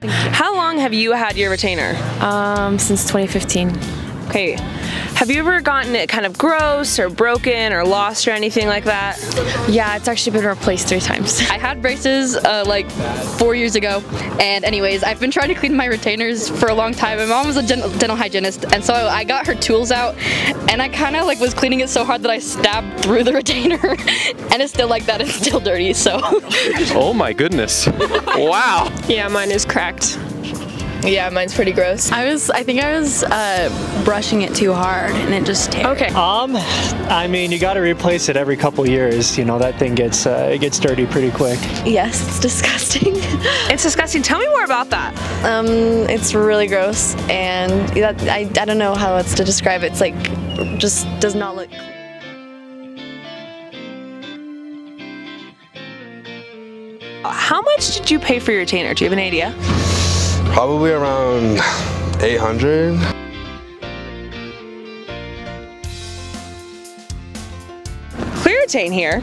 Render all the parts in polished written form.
How long have you had your retainer? Since 2015. Okay. Have you ever gotten it kind of gross or broken or lost or anything like that? Yeah, it's actually been replaced 3 times. I had braces like 4 years ago, and anyways, I've been trying to clean my retainers for a long time. My mom was a dental hygienist, and so I got her tools out, and I kind of like was cleaning it so hard that I stabbed through the retainer, and it's still like that. It's still dirty. So. Oh my goodness! Wow. Yeah, mine is cracked. Yeah, mine's pretty gross. I think I was brushing it too hard and it just tears. Okay. I mean, you got to replace it every couple years. You know, that thing gets it gets dirty pretty quick. Yes, it's disgusting. It's disgusting. Tell me more about that. It's really gross, and I don't know how else to describe it. It's like, just does not look. How much did you pay for your retainer? Do you have an idea? Probably around 800. Clear-Retain here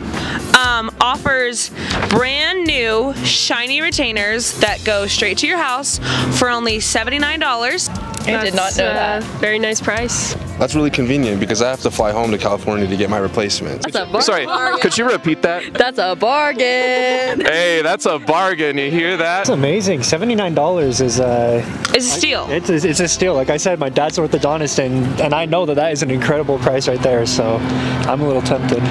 offers brand new shiny retainers that go straight to your house for only $79. I did not know that. Very nice price. That's really convenient because I have to fly home to California to get my replacement. That's a bargain. Sorry, could you repeat that? That's a bargain. Hey, that's a bargain. You hear that? It's amazing. $79 is It's a steal. It's a steal. Like I said, my dad's orthodontist, and I know that is an incredible price right there. So I'm a little tempted.